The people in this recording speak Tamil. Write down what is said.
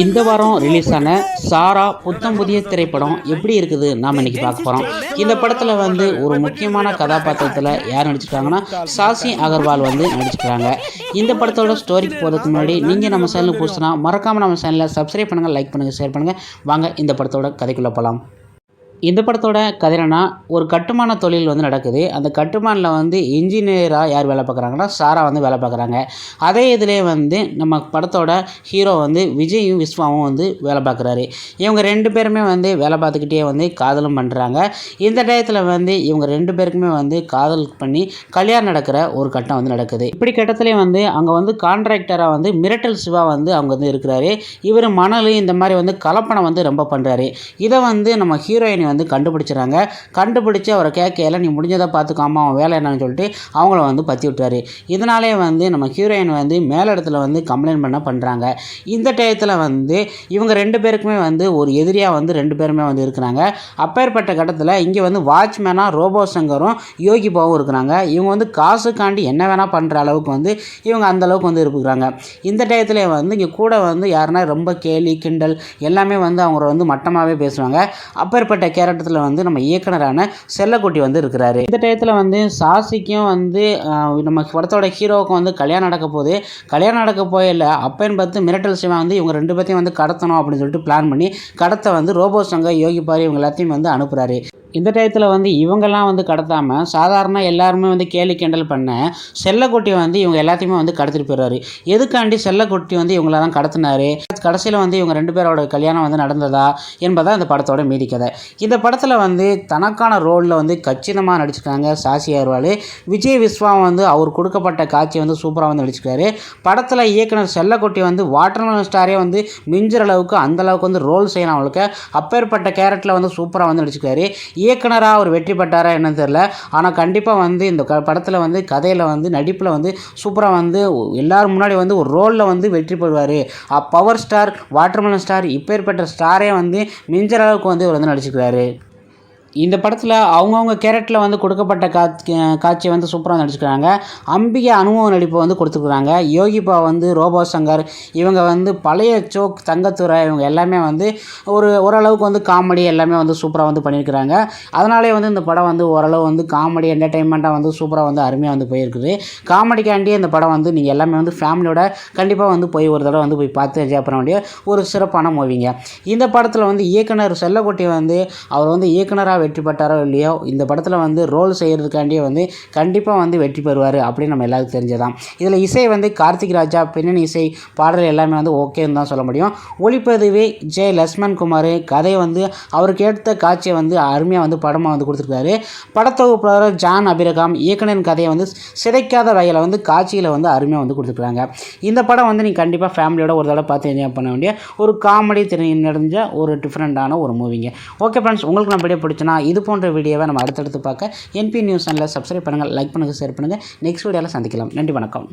இந்த வாரம் ரிலீஸ் ஆன சாரா புத்தம் புதிய திரைப்படம் எப்படி இருக்குது நாம் இன்னைக்கு பார்க்க போகிறோம். இந்த படத்தில் வந்து ஒரு முக்கியமான கதாபாத்திரத்தில் யார் நடிச்சிருக்காங்கன்னா சாசி அகர்வால் வந்து நடிச்சிருக்காங்க. இந்த படத்தோட ஸ்டோரிக்கு போகிறதுக்கு முன்னாடி நீங்கள் நம்ம சேனலுக்கு புதுசுனா மறக்காமல் நம்ம சேனலில் சப்ஸ்கிரைப் பண்ணுங்கள், லைக் பண்ணுங்கள், ஷேர் பண்ணுங்கள். வாங்க இந்த படத்தோட கதைக்குள்ளே போகலாம். இந்த படத்தோட கதை என்னன்னா, ஒரு கட்டுமான தொழில் வந்து நடக்குது. அந்த கட்டுமானில் வந்து இன்ஜினியராக யார் வேலை பார்க்குறாங்கன்னா சாரா வந்து வேலை பார்க்குறாங்க. அதே இதிலே வந்து நம்ம படத்தோட ஹீரோ வந்து விஜயும் விஸ்வாவும் வந்து வேலை பார்க்குறாரு. இவங்க 2 பேருமே வந்து வேலை பார்த்துக்கிட்டே வந்து காதலும் பண்ணுறாங்க. இந்த டயத்தில் வந்து இவங்க 2 பேருக்குமே வந்து காதல் பண்ணி கல்யாணம் நடக்கிற ஒரு கட்டம் வந்து நடக்குது. இப்படி கட்டத்துலேயே வந்து அங்கே வந்து கான்ட்ராக்டராக வந்து மிரட்டல் சிவா வந்து அவங்க வந்து இருக்கிறாரு. இவர் மணல் இந்த மாதிரி வந்து கலப்பணம் வந்து ரொம்ப பண்ணுறாரு. இதை வந்து நம்ம ஹீரோயின் வந்து கண்டுபிடிச்சிடறாங்க. கண்டுபிடிச்சி அவரை கேட்கல, நீ முடிஞ்சதை பார்த்துக்காம அவன் வேலை என்னன்னு சொல்லிட்டு அவங்கள வந்து பற்றி விட்டாரு. இதனாலே வந்து நம்ம ஹீரோயின் வந்து மேலிடத்துல வந்து கம்ப்ளைண்ட் பண்ணுறாங்க. இந்த டயத்தில் வந்து இவங்க 2 பேருக்குமே வந்து ஒரு எதிரியாக வந்து 2 பேருமே வந்து இருக்கிறாங்க. அப்பேற்பட்ட கட்டத்தில் இங்கே வந்து வாட்ச்மேனாக ரோபோ சங்கரும் யோகி பாவும் இருக்கிறாங்க. இவங்க வந்து காசுக்காண்டி என்ன வேணால் பண்ணுற அளவுக்கு வந்து இவங்க அந்தளவுக்கு வந்து இருக்கிறாங்க. இந்த டயத்தில் வந்து இங்கே கூட வந்து யாருன்னா ரொம்ப கேலி கிண்டல் எல்லாமே வந்து அவங்க வந்து மட்டமாகவே பேசுவாங்க. அப்பேற்பட்ட கேரக்டரில் வந்து நம்ம இயக்குனரான செல்லக்குட்டி வந்து இருக்கிறாரு. இந்த டயத்தில் வந்து சாசிக்கும் வந்து நம்ம படத்தோட ஹீரோவுக்கும் வந்து கல்யாணம் நடக்க போயில அப்பன்னு பார்த்து மிரட்டல் சிவா வந்து இவங்க 2 பேர்த்தையும் வந்து கடத்தணும் அப்படின்னு சொல்லிட்டு பிளான் பண்ணி கடத்த வந்து ரோபோ சங்கர், யோகி பாரி இவங்க எல்லாத்தையும் வந்து அனுப்புகிறாரு. இந்த டயத்தில் வந்து இவங்கெல்லாம் வந்து கடத்தாமல் சாதாரண எல்லாருமே வந்து கேலி கிண்டல் பண்ண செல்லக்குட்டி வந்து இவங்க எல்லாத்தையுமே வந்து கடத்திட்டு போயிடுறாரு. எதுக்காண்டி செல்லக்குட்டி வந்து இவங்கள தான் கடத்தினாரு, கடைசியில் வந்து இவங்க 2 பேரோட கல்யாணம் வந்து நடந்ததா என்பதான் இந்த படத்தோட மீதி கதை. இந்த படத்தில் வந்து தனக்கான ரோலில் வந்து கச்சிதமாக நடிச்சிருக்காங்க சாசி அகர்வால். விஜய் விஸ்வா வந்து அவர் கொடுக்கப்பட்ட காட்சி வந்து சூப்பராக வந்து நடிச்சிருக்காரு. படத்தில் இயக்குனர் செல்லக்குட்டி வந்து வாட்டர்மெலன் ஸ்டாரே வந்து மிஞ்சுற அளவுக்கு அந்தளவுக்கு வந்து ரோல் செய்யலாம். அவங்களுக்கு அப்பேற்பட்ட கேரக்டரில் வந்து சூப்பராக வந்து நடிச்சிருக்காரு. இயக்குனராக அவர் வெற்றி பெற்றாரா என்னன்னு தெரியல. ஆனால் கண்டிப்பாக வந்து இந்த படத்தில் வந்து கதையில் வந்து நடிப்பில் வந்து சூப்பராக வந்து எல்லாரும் முன்னாடி வந்து ஒரு ரோலில் வந்து வெற்றி பெறுவார். பவர் ஸ்டார், வாட்டர்மெலன் ஸ்டார் இப்பேற்பட்ட ஸ்டாரே வந்து மிஞ்சுற அளவுக்கு வந்து இவர் வந்து நடிச்சிருக்கிறாரு. இந்த படத்தில் அவங்கவுங்க கேரக்டரில் வந்து கொடுக்கப்பட்ட காட்சியை வந்து சூப்பராக நடிச்சுக்கிறாங்க. அம்பிகை அனுபவ நடிப்பை வந்து கொடுத்துருக்குறாங்க. யோகிபா வந்து ரோபோ சங்கர் இவங்க வந்து பழைய சோக் தங்கத்துறை இவங்க எல்லாமே வந்து ஓரளவுக்கு வந்து காமெடி எல்லாமே வந்து சூப்பராக வந்து பண்ணியிருக்கிறாங்க. அதனாலே வந்து இந்த படம் வந்து ஓரளவு வந்து காமெடி என்டர்டெயின்மெண்ட்டாக வந்து சூப்பராக வந்து அருமையாக வந்து போயிருக்குது. காமெடிக்காண்டியே இந்த படம் வந்து நீங்கள் எல்லாமே வந்து ஃபேமிலியோட கண்டிப்பாக வந்து போய் ஒரு தடவை வந்து போய் பார்த்து என்ஜாய் பண்ண வேண்டிய ஒரு சிறப்பான மூவிங்க. இந்த படத்தில் வந்து இயக்குனர் செல்லக்குட்டி வந்து அவர் வந்து இயக்குனராக வெற்றி பெற்றாரோ இல்லையோ இந்த படத்தில் வந்து ரோல் செய்கிறதுக்காண்டியே வந்து கண்டிப்பாக வந்து வெற்றி பெறுவார் அப்படின்னு நம்ம எல்லாருக்கும் தெரிஞ்சதான். இதில் இசை வந்து கார்த்திக் ராஜா, பின்னணி இசை பாடல் எல்லாமே வந்து ஓகேன்னு தான் சொல்ல முடியும். ஒளிப்பதிவு ஜே லட்சுமண் குமார், கதை வந்து அவருக்கு ஏற்ற காட்சியை வந்து அருமையாக வந்து படமாக வந்து கொடுத்துருக்காரு. படத்தொகுப்பாளர் ஜான் அபிரகாம் இயக்குனரின் கதையை வந்து சிதைக்காத வகையில் வந்து காட்சியில் வந்து அருமையாக வந்து கொடுத்துருக்காங்க. இந்த படம் வந்து நீங்கள் கண்டிப்பாக ஃபேமிலியோட ஒரு தடவை பார்த்து என்ஜாய் பண்ண வேண்டிய ஒரு காமெடி நிறைஞ்ச ஒரு டிஃப்ரெண்ட்டான ஒரு மூவிங்க. ஓகே ஃப்ரெண்ட்ஸ், உங்களுக்கு நம்ம வீடியோ பிடிச்சுன்னா இது போன்ற வீடியோவை நம்ம அடுத்தடுத்து பார்க்க என்பி நியூஸ் சேனலை சப்ஸ்கிரைப் பண்ணுங்கள், லைக் பண்ணுங்கள், ஷேர் பண்ணுங்கள். நெக்ஸ்ட் வீடியோவில் சந்திக்கலாம். நன்றி, வணக்கம்.